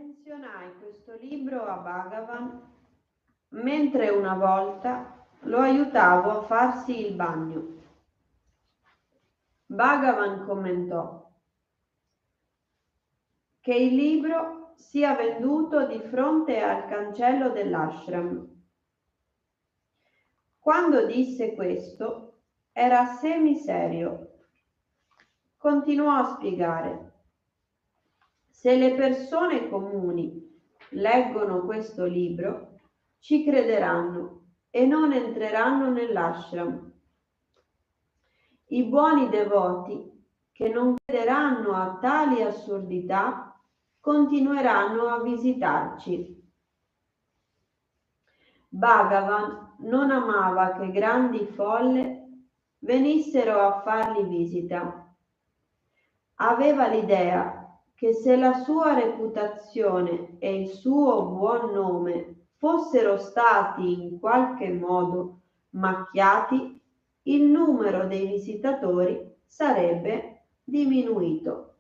Menzionai questo libro a Bhagavan mentre una volta lo aiutavo a farsi il bagno. Bhagavan commentò che il libro sia venduto di fronte al cancello dell'ashram. Quando disse questo era semiserio. Continuò a spiegare: se le persone comuni leggono questo libro, ci crederanno e non entreranno nell'ashram. I buoni devoti che non crederanno a tali assurdità continueranno a visitarci. Bhagavan non amava che grandi folle venissero a fargli visita. Aveva l'idea che se la sua reputazione e il suo buon nome fossero stati in qualche modo macchiati, il numero dei visitatori sarebbe diminuito.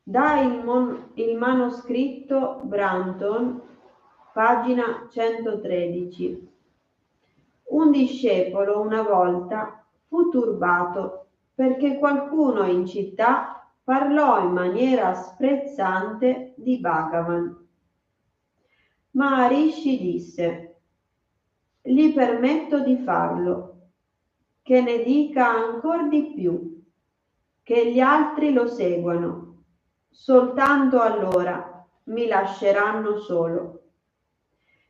Da il manoscritto Branton, pagina 113. Un discepolo una volta fu turbato perché qualcuno in città parlò in maniera sprezzante di Bhagavan. Maharishi disse: gli permetto di farlo, che ne dica ancor di più, che gli altri lo seguano. Soltanto allora mi lasceranno solo.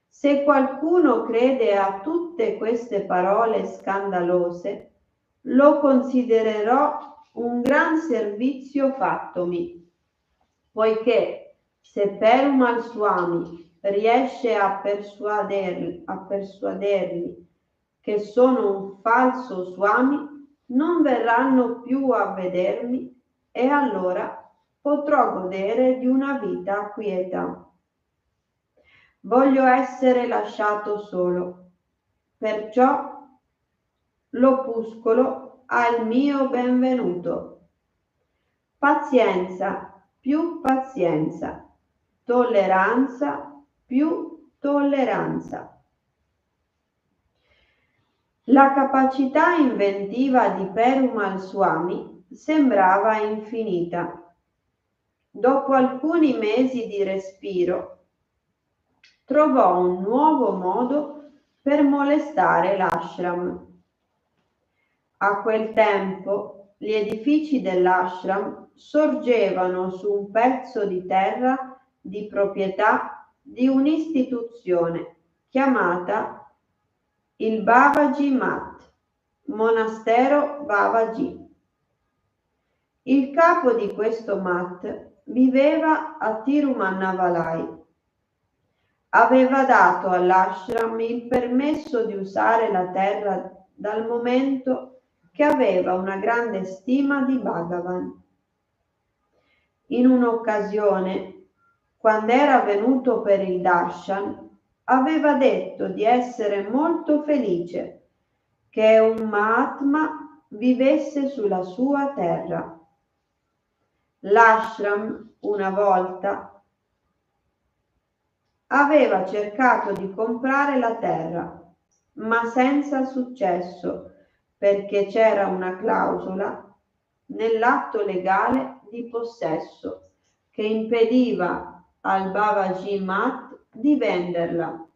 Se qualcuno crede a tutte queste parole scandalose, lo considererò un gran servizio fattomi, poiché se Perumal Swami riesce a persuaderli che sono un falso Swami, non verranno più a vedermi e allora potrò godere di una vita quieta. Voglio essere lasciato solo, perciò l'opuscolo ha il mio benvenuto. Pazienza più pazienza, tolleranza più tolleranza. La capacità inventiva di Perumal Swami sembrava infinita. Dopo alcuni mesi di respiro, trovò un nuovo modo per molestare l'ashram. A quel tempo gli edifici dell'ashram sorgevano su un pezzo di terra di proprietà di un'istituzione chiamata il Babaji Math, monastero Babaji. Il capo di questo Math viveva a Tirumannavalai. Aveva dato all'ashram il permesso di usare la terra dal momento che aveva una grande stima di Bhagavan. In un'occasione, quando era venuto per il darshan, aveva detto di essere molto felice che un Mahatma vivesse sulla sua terra. L'ashram, una volta, aveva cercato di comprare la terra, ma senza successo, perché c'era una clausola nell'atto legale di possesso che impediva al Babaji Math di venderla.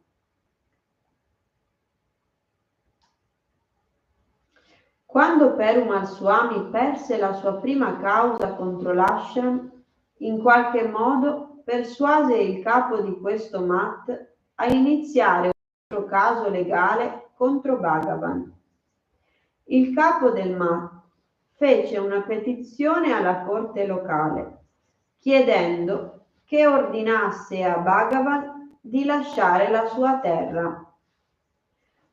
Quando Perumal Swami perse la sua prima causa contro l'ashram, in qualche modo persuase il capo di questo Math a iniziare un altro caso legale contro Bhagavan. Il capo del Math fece una petizione alla corte locale, chiedendo che ordinasse a Bhagavan di lasciare la sua terra.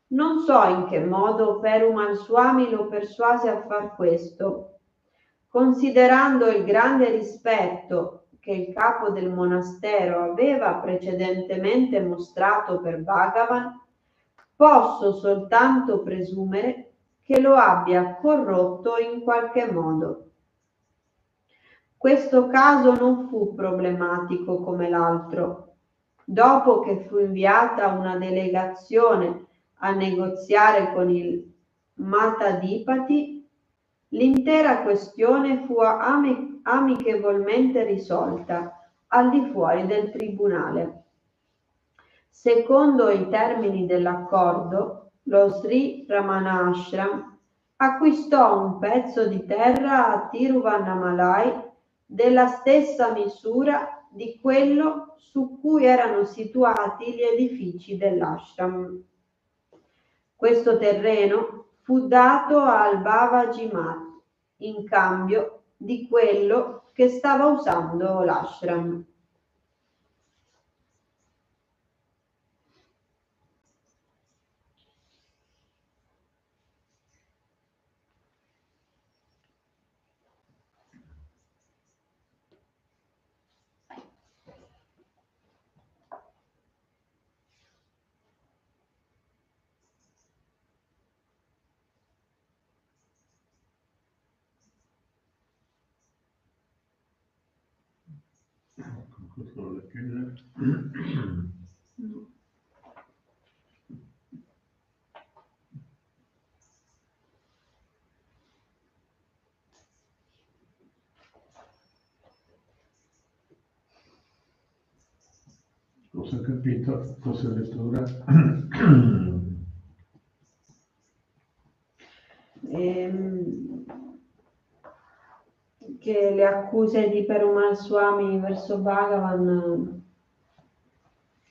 Non so in che modo Perumal Swami lo persuase a far questo. Considerando il grande rispetto che il capo del monastero aveva precedentemente mostrato per Bhagavan, posso soltanto presumere che lo abbia corrotto in qualche modo. Questo caso non fu problematico come l'altro. Dopo che fu inviata una delegazione a negoziare con il Matadipati, l'intera questione fu amichevolmente risolta al di fuori del tribunale. Secondo i termini dell'accordo, lo Sri Ramana Ashram acquistò un pezzo di terra a Tiruvannamalai della stessa misura di quello su cui erano situati gli edifici dell'ashram. Questo terreno fu dato al Babaji Mat in cambio di quello che stava usando l'ashram. Cosa ho capito? Cosa lettura? Che le accuse di Perumal Swami verso Bhagavan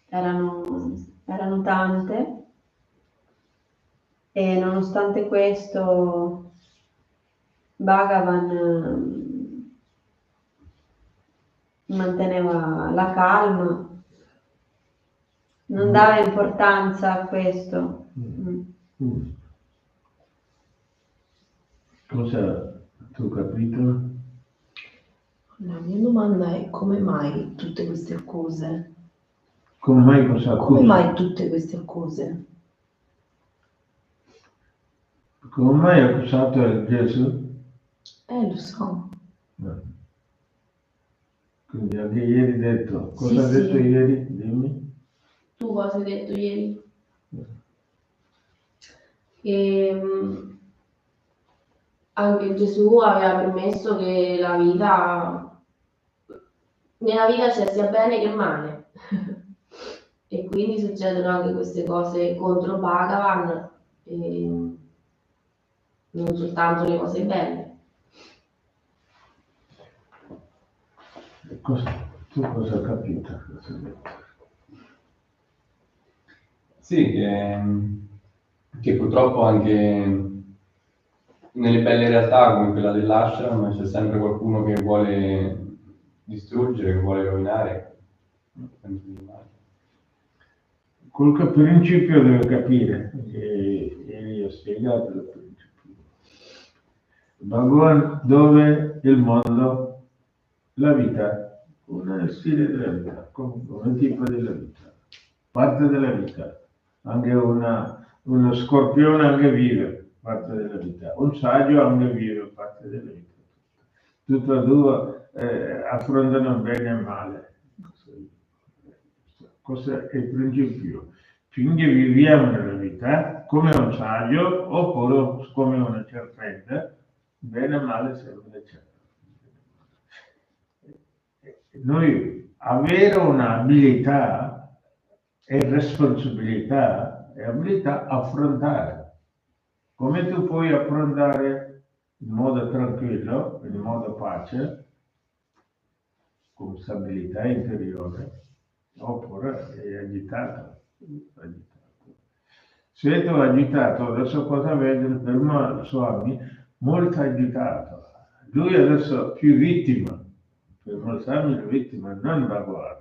erano tante e nonostante questo Bhagavan manteneva la calma, non dava importanza a questo. Cosa tu capito? La mia domanda è come mai tutte queste accuse? Come mai cosa accusa? Come mai tutte queste accuse? Come mai ha accusato Gesù? Lo so. Quindi anche ieri detto. Cosa ha detto Sì. ieri? Dimmi. Tu cosa hai detto ieri? Che anche Gesù aveva permesso che nella vita c'è sia bene che male. E quindi succedono anche queste cose contro Bhagavan, e non soltanto le cose belle. Tu cosa hai capito? Sì, che purtroppo anche nelle belle realtà come quella dell'ashram c'è sempre qualcuno che vuole distruggere, che vuole rovinare. Quel principio deve capire, e ho spiegato il principio. Bhagavan, dove il mondo, la vita, un stile della vita, un tipo della vita, parte della vita, anche uno scorpione anche vive, parte della vita, un saggio anche vive, parte della vita. Tutte e due affrontano bene e male. Cosa è il principio? Finché viviamo nella vita come un saggio oppure come una serpente, bene o male sempre c'è. Noi avere un'abilità e responsabilità e abilità a affrontare. Come tu puoi affrontare in modo tranquillo, in modo pace, con stabilità interiore, oppure è agitato. Se tu agitato, adesso cosa vede il Perumal Swami? Molto agitato. Lui adesso più vittima. Perumal Swami è vittima, non Bhagavan.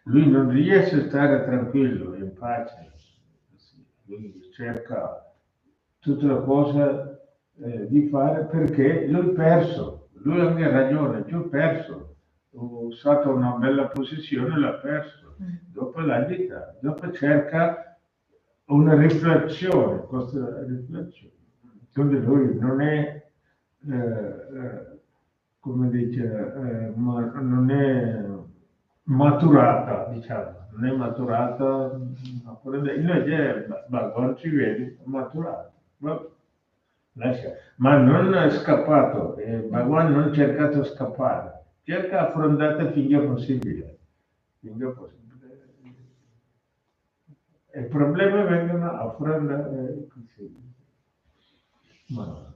Lui non riesce a stare tranquillo, in pace. Lui cerca tutte le cose di fare perché lui ha perso. Lui ha anche ragione, giù perso. Ho stato una bella posizione, l'ha perso. Dopo la vita, dopo cerca una riflessione, questa riflessione. Quindi lui non è come dice, non è maturata, diciamo, non è maturata, invece Bhagavan ci vede maturato. Ma non è scappato, Bhagavan non ha cercato di scappare, cerca affrontata finché possibile. Finché possibile. I problemi vengono affrontati così. Ma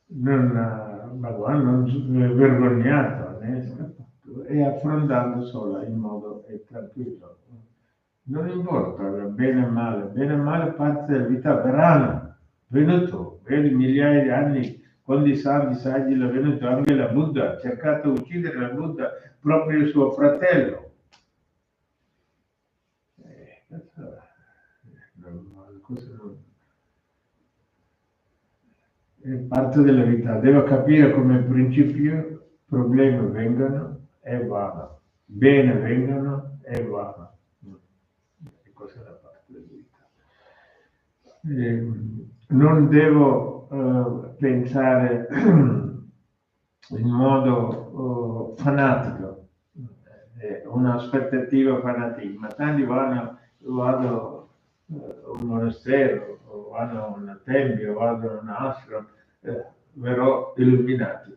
Bhagavan non è vergognato, né è scappato, è affrontato solo in modo tranquillo. Non importa bene e male parte della vita verranno, venuto, per migliaia di anni, con i santi saggi è venuto anche la Buddha, ha cercato di uccidere la Buddha, proprio il suo fratello. È parte della vita, devo capire come principio, problemi vengono e vanno, bene vengono e vanno. E questa è la parte della vita. Non devo pensare in modo fanatico, un'aspettativa fanatica. Tanti vado a un monastero, o vanno a un tempio, vanno a un ashram, verrò illuminati.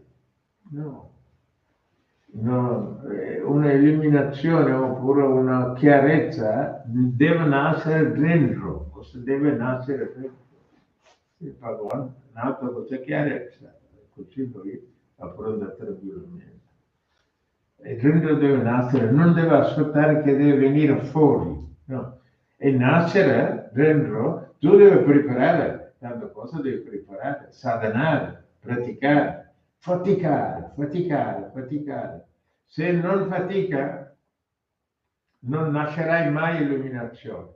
No, una illuminazione oppure una chiarezza deve nascere dentro, deve nascere dentro. Il Bhagavan è nato con questa chiarezza, così lui affronta tranquillamente. E dentro deve nascere, non deve aspettare che deve venire fuori, no. E nascere dentro, tu devi preparare, tante cose devi preparare, sadhanare, praticare, faticare. Se non fatica, non nascerai mai illuminazione.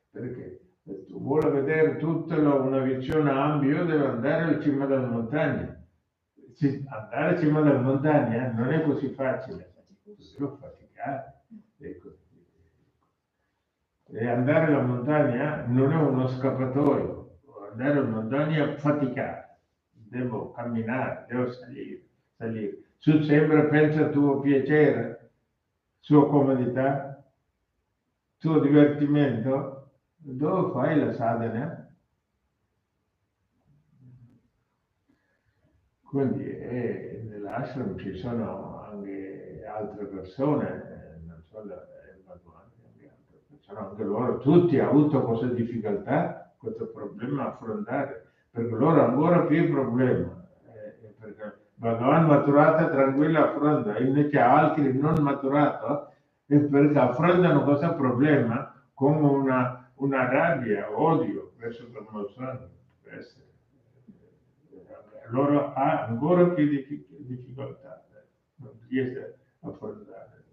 Perché? Tu vuoi vedere tutta una visione ampia, io devo andare alla cima della montagna. Andare in cima della montagna non è così facile, devo faticare. E andare alla montagna non è uno scappatoio, andare alla montagna è faticare, devo camminare, devo salire. Tu sempre pensa al tuo piacere, sua comodità, tuo divertimento, dove fai la sadhana? Quindi nell'ashram ci sono anche altre persone, non solo Bhagavan, anche altre persone, anche loro, tutti hanno avuto questa difficoltà, questo problema a affrontare, perché loro hanno ancora più problemi, perché Bhagavan maturato tranquillo affronta, invece altri non maturati, perché affrontano questo problema con una rabbia, odio verso il Brahmacharya. Loro ha ancora più difficoltà, non riesce a affrontare.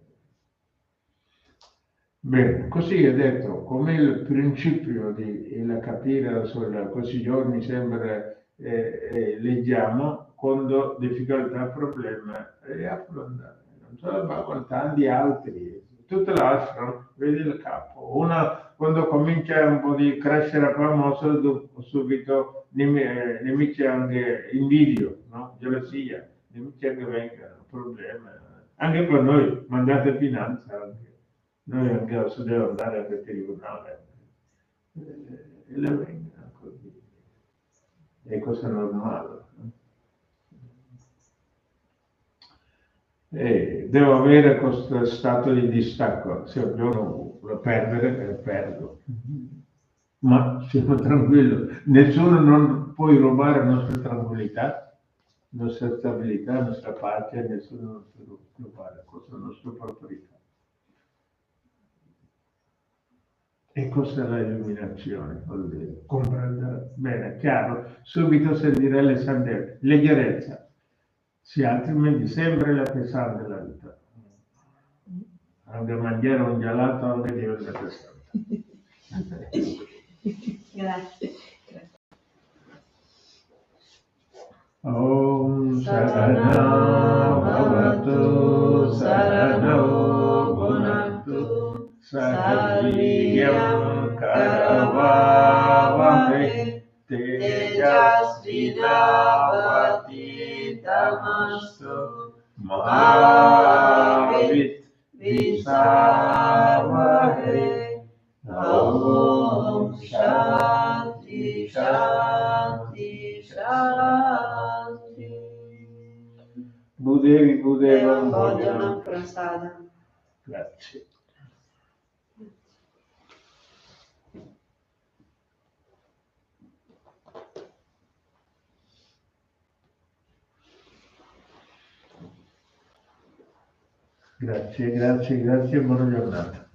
Bene, così è detto, come il principio di capire solo questi giorni sempre leggiamo, quando difficoltà, problema è affrontare. Non solo ma con tanti altri, tutto l'ashram, vedi il capo. Quando comincia un po' di crescere famoso, subito nemici anche invidio, no? Gelosia, nemici anche vengono, problemi. Anche per noi, mandate finanza anche. Noi anche adesso dobbiamo andare al tribunale e le vengono così. È cosa normale. E devo avere questo stato di distacco, se ognuno lo perdere, perdo. Ma siamo tranquilli, nessuno non può rubare la nostra tranquillità, la nostra stabilità, la nostra pace, nessuno non può rubare, questa è la nostra proprietà. E questa è l'illuminazione, vuol dire comprendere bene, chiaro, subito sentire leggerezza. Sì, altrimenti sempre la pesante della vita. Anche mangiare un gelato anche diventa pesante. Grazie. Om Sahana Bhavatu Sahano Bhunaktu Sahaviryam Karavavame Tejasvinavati Namastu Mahavit Visavahe Om Shanti Shanti Shanti. Budevi Budevam Bhojanam Bhojanam. Prasadam. Grazie. Grazie, grazie, grazie e buona giornata.